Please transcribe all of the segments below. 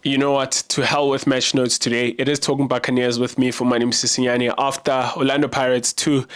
You know what? To hell with match notes today. It is Talking Buccaneers with me, Fumane, after Orlando Pirates 2,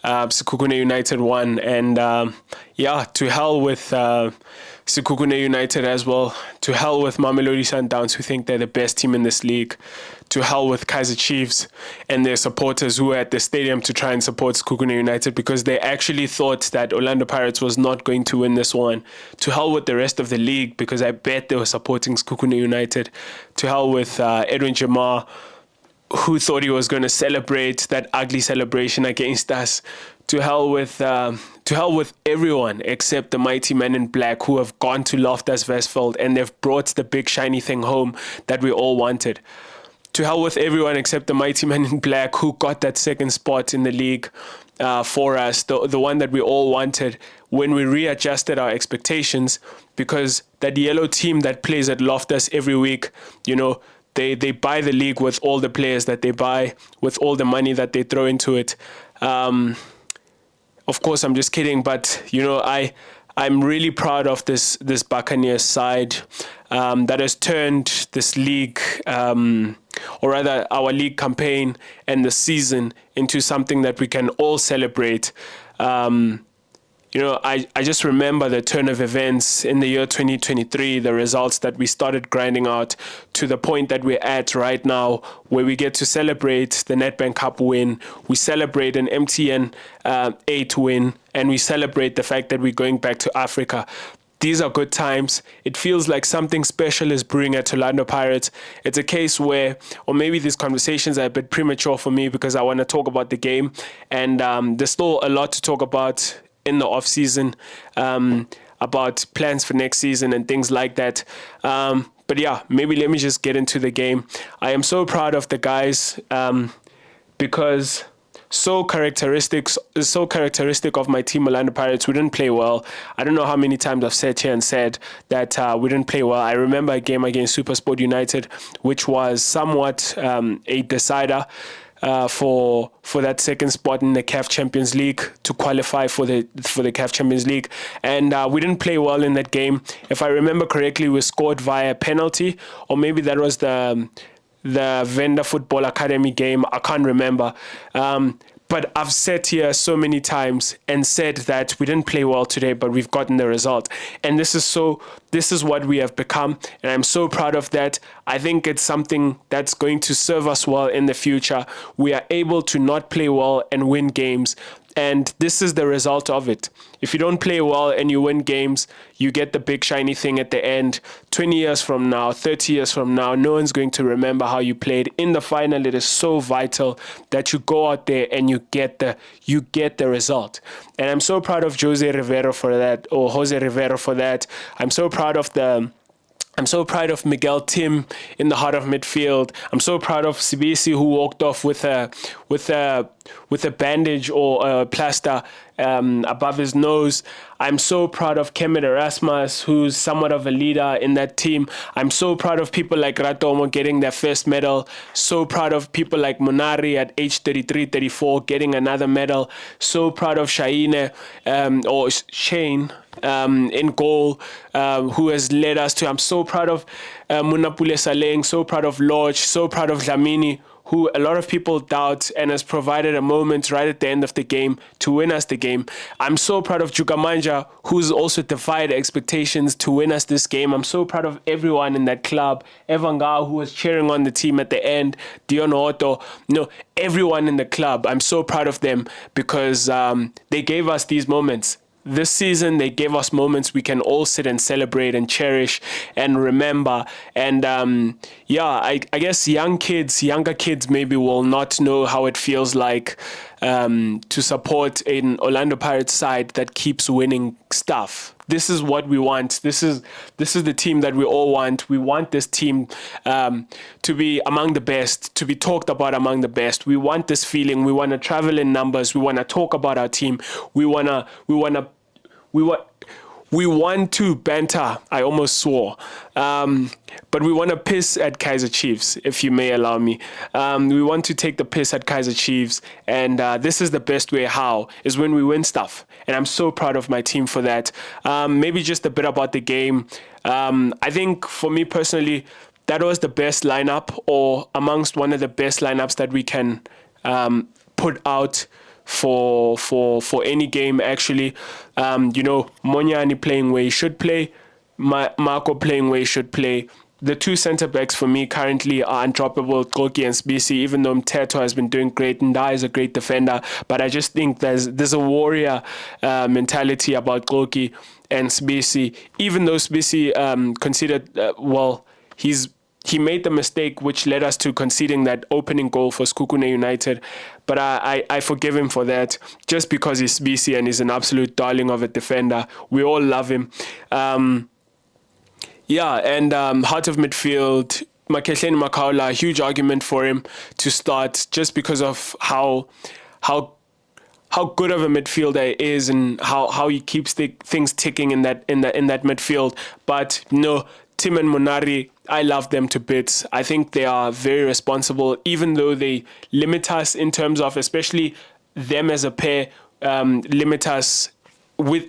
Sekhukhune United 1. And yeah, to hell with Sekhukhune United as well. To hell with Mamelodi Sundowns, who think they're the best team in this league. To hell with Kaizer Chiefs and their supporters who were at the stadium to try and support Sekhukhune United because they actually thought that Orlando Pirates was not going to win this one. To hell with the rest of the league because I bet they were supporting Sekhukhune United. To hell with Edwin Jamar, who thought he was going to celebrate that ugly celebration against us. To hell with everyone except the mighty men in black who have gone to Loftus Versfeld and they've brought the big shiny thing home that we all wanted. To hell with everyone except the mighty men in black who got that second spot in the league for us, the one that we all wanted when we readjusted our expectations, because that yellow team that plays at Loftus every week, you know, they buy the league with all the players that they buy, with all the money that they throw into it. Of course, I'm just kidding, but you know, I'm really proud of this Buccaneers side that has turned this league, or rather our league campaign and the season, into something that we can all celebrate. You know, I just remember the turn of events in the year 2023, the results that we started grinding out to the point that we're at right now, where we get to celebrate the Nedbank Cup win, we celebrate an MTN 8 win, and we celebrate the fact that we're going back to Africa. These are good times. It feels like something special is brewing at Orlando Pirates. It's a case where, or maybe these conversations are a bit premature for me because I want to talk about the game, and there's still a lot to talk about in the off season, about plans for next season and things like that. But yeah, maybe let me just get into the game. I am so proud of the guys because so characteristic of my team, Orlando Pirates. We didn't play well. I don't know how many times I've sat here and said that we didn't play well. I remember a game against SuperSport United, which was somewhat a decider for that second spot in the CAF Champions League, to qualify for the CAF Champions League, and we didn't play well in that game. If I remember correctly, we scored via penalty, or maybe that was the Venda Football Academy game. I can't remember. But I've sat here so many times and said that we didn't play well today, but we've gotten the result. And this is what we have become. And I'm so proud of that. I think it's something that's going to serve us well in the future. We are able to not play well and win games. And this is the result of it. If you don't play well and you win games, you get the big shiny thing at the end. 20 years from now, 30 years from now, no one's going to remember how you played. In the final, it is so vital that you go out there and you get the result. And I'm so proud of Jose Rivero for that. I'm so proud of Miguel Tim in the heart of midfield. I'm so proud of Sibisi, who walked off with a bandage or a plaster above his nose. I'm so proud of Kemet Erasmus, who's somewhat of a leader in that team. I'm so proud of people like Ratomo getting their first medal. So proud of people like Monari at age 33, 34 getting another medal. So proud of Shane in goal, who has led us to. I'm so proud of Munapule Saleng, so proud of Lodge, so proud of Dlamini, who a lot of people doubt and has provided a moment right at the end of the game to win us the game. I'm so proud of Jukamanja, who's also defied expectations to win us this game. I'm so proud of everyone in that club. Evanga, who was cheering on the team at the end. Dion Otto, everyone in the club. I'm so proud of them because they gave us these moments. This season, they gave us moments we can all sit and celebrate and cherish and remember. And I guess younger kids maybe will not know how it feels like to support an Orlando Pirates side that keeps winning stuff. This is what we want. This is the team that we all want. We want this team to be among the best, to be talked about among the best. We want this feeling. We want to travel in numbers. We want to talk about our team. We want to banter. I almost swore. But we want to piss at Kaizer Chiefs, if you may allow me. We want to take the piss at Kaizer Chiefs. And this is the best way how, is when we win stuff. And I'm so proud of my team for that. Maybe just a bit about the game. I think for me personally, that was the best lineup, or amongst one of the best lineups that we can put out for any game, actually. Monyani playing where he should play, Marco playing where he should play. The two centre backs for me currently are undroppable, Koki and Spisi, even though Mteto has been doing great and Ndai is a great defender. But I just think there's a warrior mentality about Koki and Spisi, even though Spisi considered, he made the mistake which led us to conceding that opening goal for Sekhukhune United. But I forgive him for that, just because he's Spisi and he's an absolute darling of a defender. We all love him. Heart of midfield, Makehleni Makaula, huge argument for him to start, just because of how good of a midfielder he is and how he keeps things ticking in that midfield. But no, Tim and Munari, I love them to bits. I think they are very responsible, even though they limit us in terms of, especially them as a pair, limit us.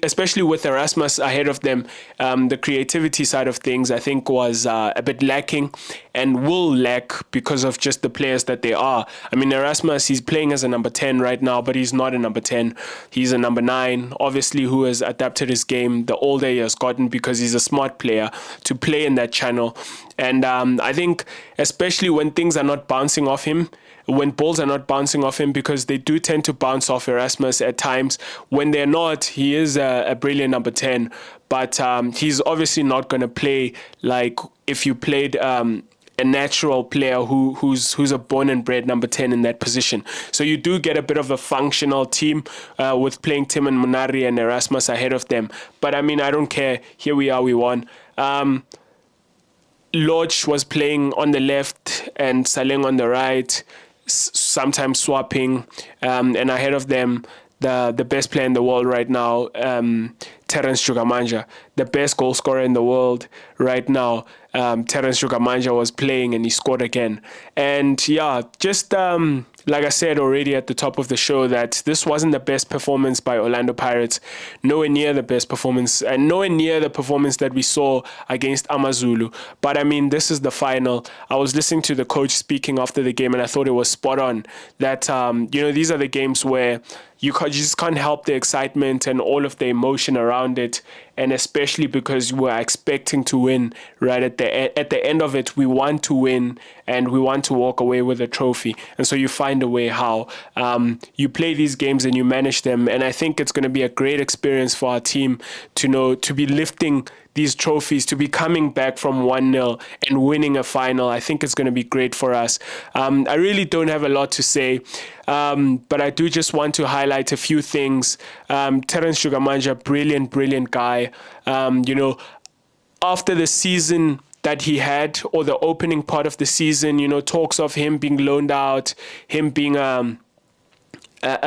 Especially with Erasmus ahead of them, the creativity side of things, I think, was a bit lacking and will lack because of just the players that they are. I mean, Erasmus, he's playing as a number 10 right now, but he's not a number 10. He's a number 9, obviously, who has adapted his game the older he has gotten, because he's a smart player to play in that channel. And I think, especially when things are not bouncing off him, when balls are not bouncing off him, because they do tend to bounce off Erasmus at times. When they're not, he is a brilliant number 10. But he's obviously not going to play like if you played a natural player who's a born and bred number 10 in that position. So you do get a bit of a functional team with playing Tim and Munari and Erasmus ahead of them. But I mean, I don't care. Here we are, we won. Lodge was playing on the left and Saleng on the right, sometimes swapping, and ahead of them, the best player in the world right now, Terence Chukamanja, the best goal scorer in the world right now. Terence Chukamanja was playing and he scored again. And yeah, just like I said already at the top of the show, that this wasn't the best performance by Orlando Pirates, nowhere near the best performance, and nowhere near the performance that we saw against Amazulu. But I mean, this is the final. I was listening to the coach speaking after the game, and I thought it was spot on that, these are the games where you just can't help the excitement and all of the emotion around it, and especially because we are expecting to win. Right at the end of it, we want to win and we want to walk away with a trophy. And so you find a way how you play these games and you manage them. And I think it's going to be a great experience for our team to be lifting these trophies, to be coming back from 1-0 and winning a final. I think it's going to be great for us. I really don't have a lot to say, but I do just want to highlight a few things. Terence Chukamanja, brilliant guy. After the season that he had, or the opening part of the season, talks of him being loaned out, him being a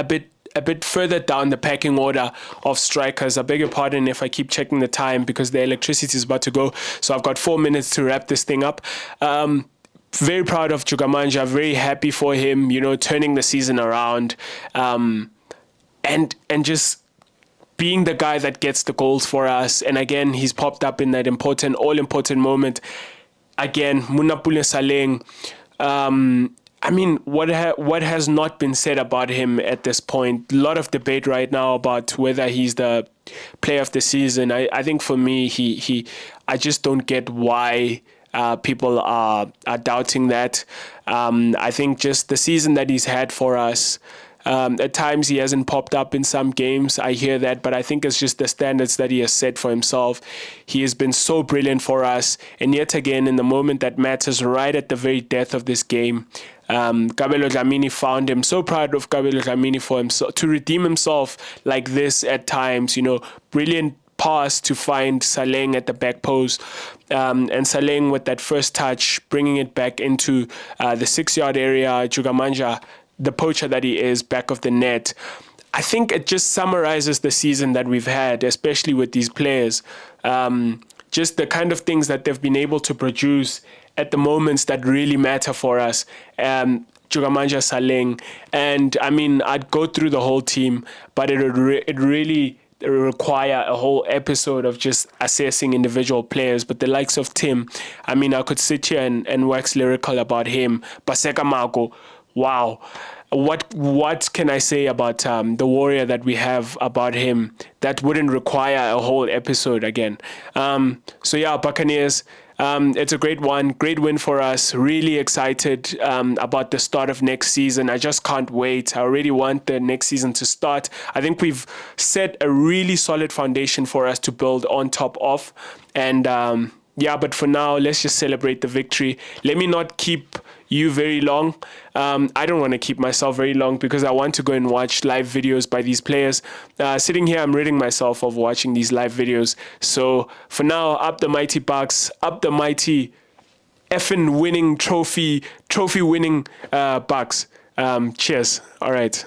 bit further down the pecking order of strikers. I beg your pardon if I keep checking the time, because the electricity is about to go. So I've got 4 minutes to wrap this thing up. Very proud of Chukamanja, very happy for him, turning the season around, and just being the guy that gets the goals for us. And again, he's popped up in that all-important moment. Again, Munapule Saleng, I mean, what has not been said about him at this point? A lot of debate right now about whether he's the player of the season. I think for me, I just don't get why people are doubting that. I think just the season that he's had for us, at times he hasn't popped up in some games. I hear that, but I think it's just the standards that he has set for himself. He has been so brilliant for us, and yet again, in the moment that matters, right at the very death of this game, Kabelo Dlamini found him. So proud of Kabelo Dlamini for himself to redeem himself like this at times. Brilliant pass to find Saleng at the back post, and Saleng with that first touch, bringing it back into the 6-yard area. Chukamanja, the poacher that he is, back of the net. I think it just summarizes the season that we've had, especially with these players. Just the kind of things that they've been able to produce at the moments that really matter for us. Chukamanja, Saleng, and I mean, I'd go through the whole team, but it really require a whole episode of just assessing individual players. But the likes of Tim, I mean, I could sit here and wax lyrical about him. Paseka Mako, wow. What can I say about the warrior that we have about him that wouldn't require a whole episode again? So yeah, Buccaneers. It's a great one, great win for us. Really excited about the start of next season. I just can't wait. I already want the next season to start. I think we've set a really solid foundation for us to build on top of. And yeah, but for now, let's just celebrate the victory. Let me not keep you very long. I don't want to keep myself very long because I want to go and watch live videos by these players. Sitting here, I'm ridding myself of watching these live videos. So for now, up the Mighty Bucks, up the mighty effing winning trophy winning Bucks. Cheers. All right.